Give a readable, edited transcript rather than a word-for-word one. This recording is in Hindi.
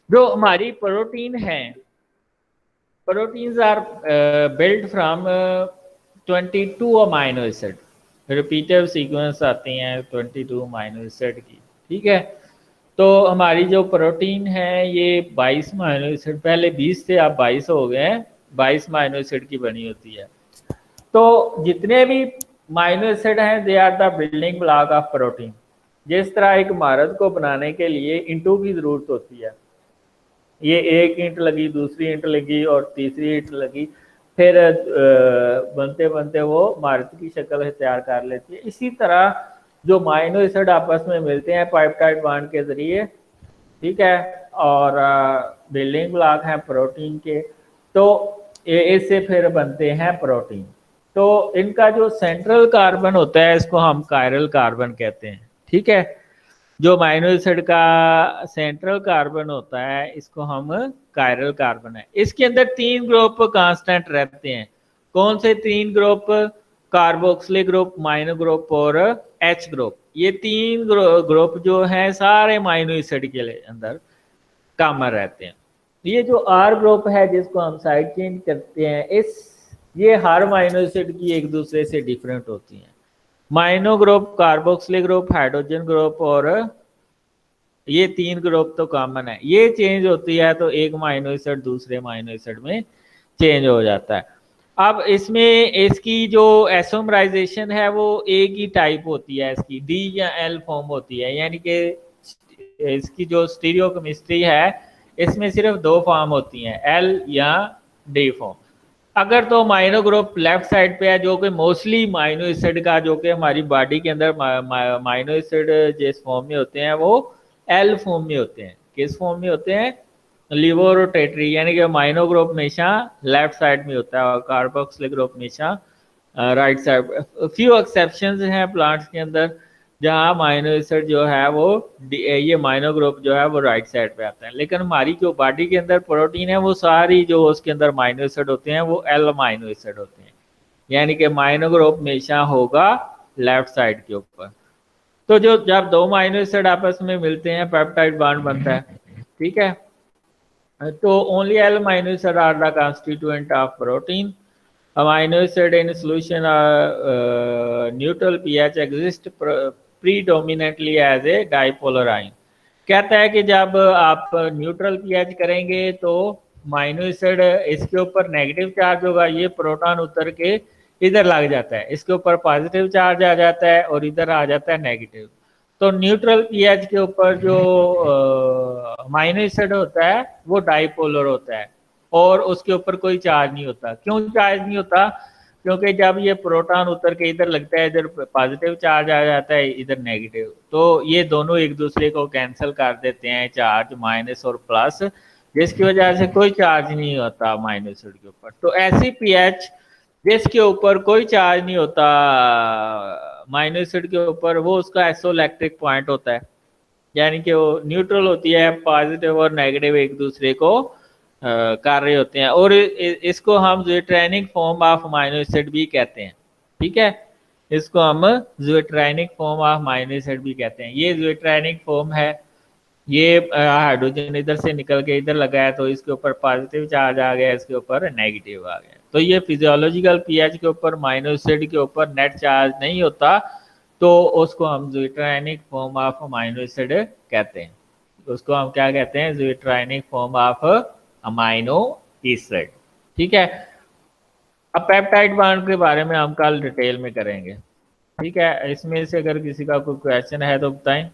जो हमारी प्रोटीन है, proteins are built from 22 amino acid, repeated sequence आती हैं 22 अमाइनो एसिड की। ठीक है, तो हमारी जो प्रोटीन है ये 22 अमाइनो एसिड, पहले 20 से अब 22 हो गए हैं, 22 अमाइनो एसिड की बनी होती है। तो जितने भी अमाइनो एसिड हैं they are the building block of protein. जिस तरह एक इमारत को बनाने के लिए ईंटों की जरूरत होती है, ये एक ईंट लगी, दूसरी ईंट लगी और तीसरी ईंट लगी, फिर बनते बनते वो इमारत की शक्ल तैयार कर लेती है। इसी तरह जो अमाइनो एसिड आपस में मिलते हैं पेप्टाइड बॉन्ड के जरिए, ठीक है, और बिल्डिंग ब्लॉक हैं प्रोटीन के, तो इससे फिर बनते हैं प्रोटीन। तो इनका जो सेंट्रल कार्बन होता है इसको हम कायरल कार्बन कहते हैं। ठीक है, जो अमाइनो एसिड का सेंट्रल कार्बन होता है इसको हम कायरल कार्बन है। इसके अंदर तीन ग्रुप कांस्टेंट रहते हैं। कौन से तीन ग्रुप? कार्बोक्सिलिक ग्रुप, माइनो ग्रुप और एच ग्रुप। ये तीन ग्रुप जो है सारे अमाइनो एसिड के अंदर कॉमन रहते हैं। ये जो आर ग्रुप है जिसको हम साइड चेंज करते हैं, ये हर अमाइनो एसिड की एक दूसरे से डिफरेंट होती हैं। Amino group, carboxylic group, hydrogen group और ये तीन ग्रुप तो कॉमन है। ये चेंज होती है तो एक अमाइनो एसिड दूसरे अमाइनो एसिड में चेंज हो जाता है। अब इसमें इसकी जो एसोमराइजेशन है वो एक ही टाइप होती है, इसकी डी या एल फॉर्म होती है, यानी कि इसकी जो स्टीरियो केमिस्ट्री है इसमें सिर्फ दो फॉर्म होती हैं, एल या डी फॉर्म। अगर तो माइनो ग्रुप लेफ्ट साइड पे है जो कि मोस्टली माइनो एसिड का, जो कि हमारी बॉडी के अंदर माइनो एसिड जिस फॉर्म में होते हैं वो एल फॉर्म में होते हैं। किस फॉर्म में होते हैं? लिवो रोटेटरी, यानी कि माइनो ग्रुप हमेशा लेफ्ट साइड में होता है और कार्बोक्सिलिक ग्रुप हमेशा राइट साइड। फ्यू एक्सेप्शंस हैं प्लांट्स के अंदर जहाँ माइनो एसिड जो है वो ये माइनो ग्रुप जो है वो राइट साइड पे आता है, लेकिन हमारी जो बॉडी के अंदर प्रोटीन है वो सारी जो उसके अंदर माइनो एसिड होते हैं वो एल माइनो एसिड होते हैं, यानी कि माइनो ग्रुप हमेशा होगा लेफ्ट साइड के ऊपर। तो जो जब दो माइनो एसिड आपस में मिलते हैं पेप्टाइड बॉन्ड बनता है। ठीक है, तो only L amino acid are the constituent of protein. Amino acid in solution neutral pH exist predominantly as a dipolar ion. कहता है कि जब आप न्यूट्रल पीएच करेंगे तो माइनो एसिड इसके ऊपर नेगेटिव चार्ज होगा, ये प्रोटॉन उतर के इधर लग जाता है, इसके ऊपर पॉजिटिव चार्ज आ जाता है और इधर आ जाता है नेगेटिव। तो न्यूट्रल पीएच के ऊपर जो माइनो एसिड होता है वो डाइपोलर होता है और उसके ऊपर कोई चार्ज नहीं होता। क्यों चार्ज नहीं होता? क्योंकि जब ये प्रोटॉन उतर के इधर लगता है, इधर पॉजिटिव चार्ज आ जाता है, इधर नेगेटिव, तो ये दोनों एक दूसरे को कैंसिल कर देते हैं, चार्ज माइनस और प्लस, जिसकी वजह से कोई चार्ज नहीं होता माइनस एसिड के ऊपर। तो ऐसी पीएच जिसके ऊपर कोई चार्ज नहीं होता माइनस एसिड के ऊपर, वो उसका आइसोइलेक्ट्रिक पॉइंट होता है, यानी कि वो न्यूट्रल होती है, पॉजिटिव और नेगेटिव एक दूसरे को कर रहे होते हैं। और इसको हम ज्यूट्रैनिक फॉर्म ऑफ अमाइनो एसिड भी कहते हैं। ठीक है, इसको हम ज्यूट्रैनिक फॉर्म ऑफ अमाइनो एसिड भी कहते हैं। ये ज्यूट्रैनिक फॉर्म है, ये हाइड्रोजन इधर से निकल के इधर लगा है तो इसके ऊपर पॉजिटिव चार्ज आ गया, इसके ऊपर नेगेटिव आ गया। तो ये फिजियोलॉजिकल पीएच के ऊपर माइनो एसिड के ऊपर नेट चार्ज नहीं होता, तो उसको हम ज्यूट्रैनिक फॉर्म ऑफ अमाइनो एसिड कहते हैं। उसको हम क्या कहते हैं? ज्यूट्रैनिक फॉर्म ऑफ अमाइनो एसिड। ठीक है, अब पेप्टाइड बॉन्ड के बारे में हम कल डिटेल में करेंगे। ठीक है, इसमें से अगर किसी का कोई क्वेश्चन है तो बताएं।